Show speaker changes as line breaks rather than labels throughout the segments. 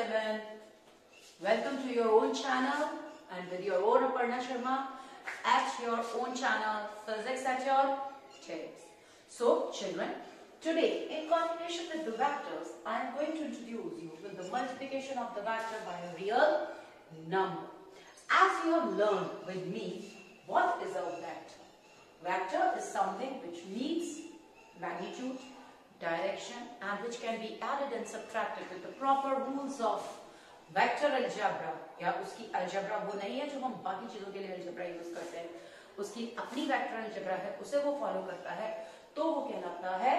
everyone. Welcome to your own channel and with your own Aparna Sharma at your own channel Physics at your Taste. So children, today in continuation with the vectors, I am going to introduce you with the multiplication of the vector by a real number. As you have learned with me, what is a vector? Vector is something which means magnitude, direction and which can be added and subtracted with the proper rules of vector algebra. या उसकी algebra वो नहीं है जो हम बाकी चीजों के लिए algebra यूज करते हैं, उसकी अपनी vector algebra है, उसे वो फॉलो करता है तो वो कहलाता है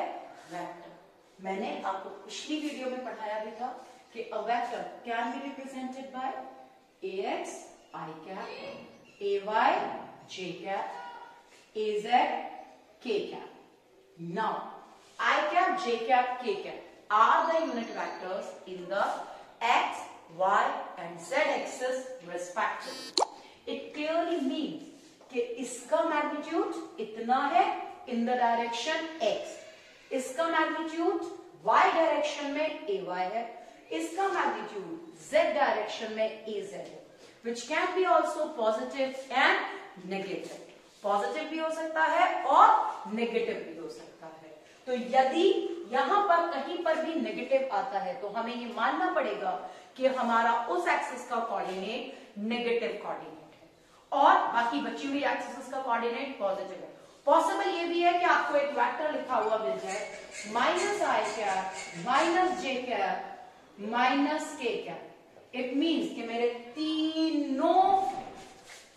वेक्टर। मैंने आपको पिछली वीडियो में पढ़ाया भी था कि a vector can be represented by ax I cap, ay j cap, az k cap. Now I cap, j cap, k cap are the unit vectors in the x, y and z axis respectively. It clearly means कि इसका magnitude इतना है in the direction x, इसका magnitude y direction में ay है, इसका magnitude z direction में az है, which can be also positive and negative. Positive भी हो सकता है और नेगेटिव भी हो सकता है। तो यदि यहां पर कहीं पर भी नेगेटिव आता है तो हमें ये मानना पड़ेगा कि हमारा उस एक्सिस का कोऑर्डिनेट नेगेटिव कोऑर्डिनेट है और बाकी बची हुई एक्सिस का कोऑर्डिनेट पॉजिटिव है। पॉसिबल ये भी है कि आपको एक वेक्टर लिखा हुआ मिल जाए minus i cap minus j cap minus k cap. It means कि मेरे तीनों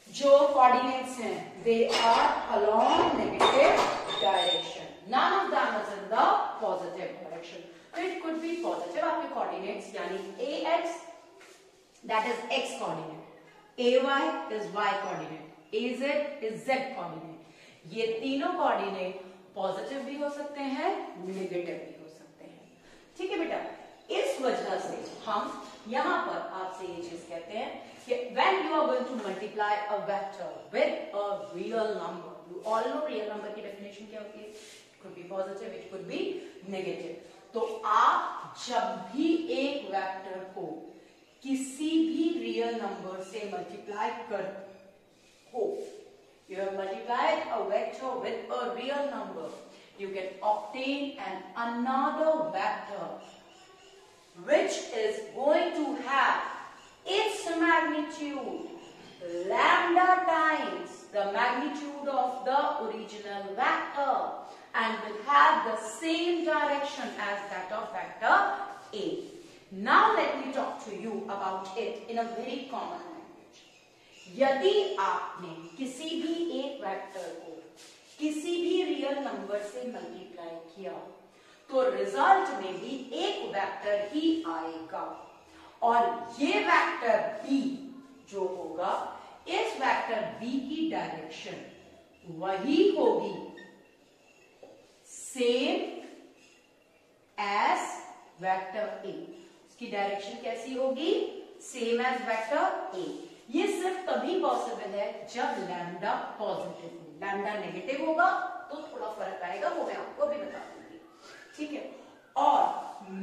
जो कोऑर्डिनेट्स हैं they are along negative direction, none of them is in the positive direction. So it could be positive आपके कोऑर्डिनेट्स यानी ax that is x coordinate, ay is y coordinate, az is z coordinate. ये तीनों coordinate positive भी हो सकते हैं negative भी हो सकते हैं। ठीक है बेटा, इस वजह से हम यहां पर आपसे ये चीज कहते हैं कि when you are going to multiply a vector with a real number, you all know real number की definition क्या होती है? It could be positive, it could be negative. तो आप जब भी एक वेक्टर को किसी भी रियल नंबर से मल्टीप्लाई कर हो, you have multiplied a vector with a real number, you can obtain another vector which is going to have its magnitude lambda times the magnitude of the original vector and will have the same direction as that of vector A. Now let me talk to you about it in a very common language. यदि आपने किसी भी एक vector को किसी भी real number से multiply किया तो रिजल्ट में भी एक वेक्टर ही आएगा और ये वेक्टर b जो होगा इस वेक्टर b की डायरेक्शन वही होगी सेम एज वेक्टर a। इसकी डायरेक्शन कैसी होगी? Same as vector a। ये सिर्फ तभी पॉसिबल है जब लैम्डा पॉजिटिव हो। लैम्डा नेगेटिव होगा तो थोड़ा फर्क आएगा, वो मैं आपको अभी बता दूंगी। ठीक है, और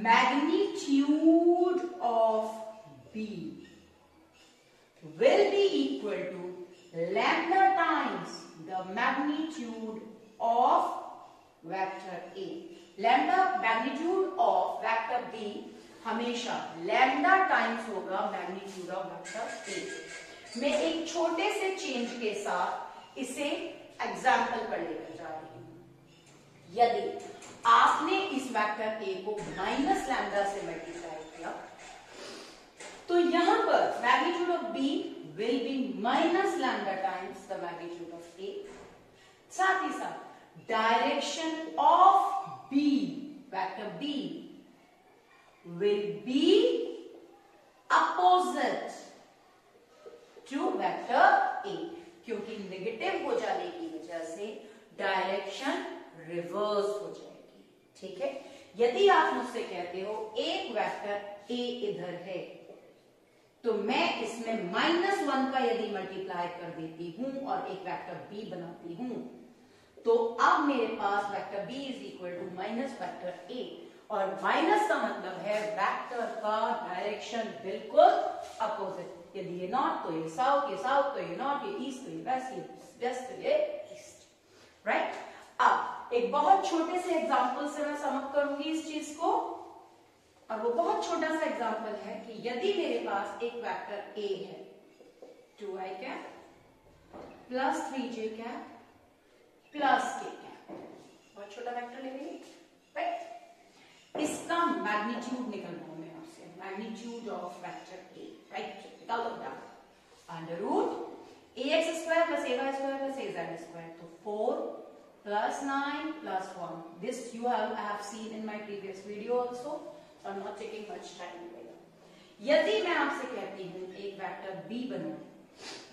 magnitude of B will be equal to lambda times the magnitude of vector A. Lambda magnitude of vector B हमेशा lambda times होगा magnitude of vector A। मैं एक छोटे से चेंज के साथ इसे एग्जाम्पल पर लेकर जा रही हूं। यदि आपने इस वेक्टर A को माइनस लैम्डा से मल्टीप्लाई किया तो यहां पर magnitude of B will be minus lambda times the magnitude of A। साथ ही साथ direction of B, vector B will be opposite to vector A, क्योंकि नेगेटिव हो जाने की वजह से डायरेक्शन रिवर्स हो जाएगी। ठीक है, यदि आप मुझसे कहते हो एक वेक्टर A इधर है तो मैं इसमें -1 का यदि मल्टीप्लाई कर देती हूं और एक वेक्टर B बनाती हूं तो अब मेरे पास vector B is equal to minus vector A और माइनस का मतलब है वेक्टर का डायरेक्शन बिल्कुल अपोजिट। यदि ये नॉर्थ तो ये साउथ तो ये नॉर्थ, ये ईस्ट तो ये वेस्ट तो ये ईस्ट। राइट, अब एक बहुत छोटे से एग्जांपल से मैं समाप्त करूंगी इस चीज को, और वो बहुत छोटा सा एग्जांपल है कि यदि मेरे पास एक वेक्टर ए है 2i cap plus 3j cap plus k cap, बहुत छोटा वेक्टर ले रही है, राइट। इसका मैग्नीट्यूड निकलना है आपसे, magnitude of vector A, right. निकाल दो under root ax square plus ay square plus az square, तो 4 plus 9 plus 1. This I have seen in my previous video also, so I'm not taking much time here. यदि मैं आपसे कहती हूँ एक vector b बनाओ,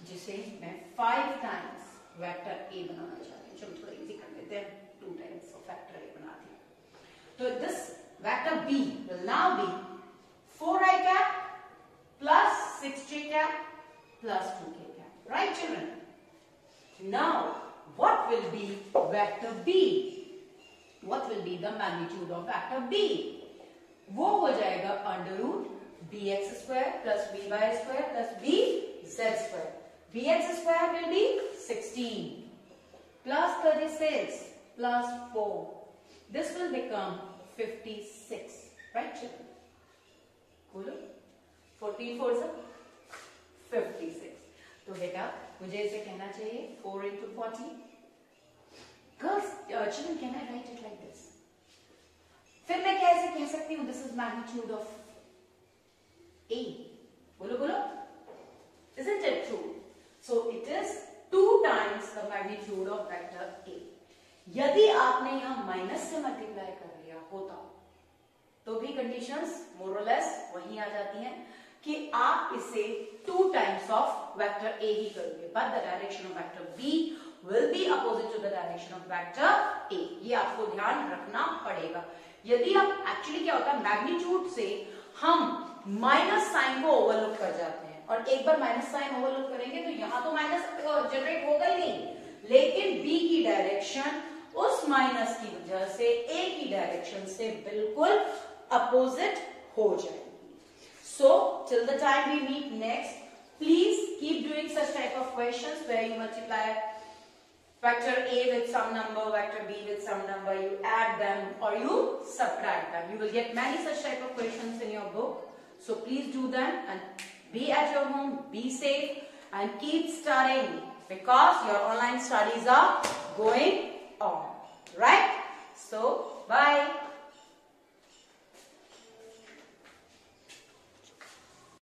जिसे मैं 5 times वेक्टर a बनाना चाहती हूँ, चलो थोड़ा इजी कर लेते हैं, 2 times of वेक्टर a बनाती हूँ, तो this vector b will now be 4i cap plus 6j cap plus 2k cap, right children? Now what will be vector b? What will be the magnitude of vector b? वो हो जाएगा under root bx square plus by square plus bz square. bx square will be 16 plus 36 plus 4. This will become 56, right children? बोलो 14 4 से 56। तो बेटा मुझे इसे कहना चाहिए 4 into 40. Girls, children, can I write it like this? फिर मैं कैसे कह सकती हूँ this is magnitude of A? बोलो बोलो, isn't it true? So it is 2 times the magnitude of vector A. यदि आपने यहाँ माइनस से मल्टीप्लाई कर लिया होता तो भी कंडीशंस मोर और लेस वही आ जाती हैं कि आप इसे 2 times of vector A ही करोगे, but the direction of vector B will be opposite to the direction of vector A. ये आपको ध्यान रखना पड़ेगा। यदि आप एक्चुअली क्या होता है, मैग्नीट्यूड से हम माइनस साइन को ओवरलुक कर जाते हैं, और एक बार माइनस साइन ओवरलुक करेंगे तो यहां तो माइनस जनरेट होगा ही नहीं, लेकिन B की डायरेक्शन उस माइनस की वजह से A की डायरेक्शन से बिल्कुल अपोजिट हो जाएगी। So till the time we meet next, please keep doing such type of questions where you multiply vector A with some number, vector B with some number, you add them or you subtract them. You will get many such type of questions in your book. So please do them and be at your home, be safe and keep studying because your online studies are going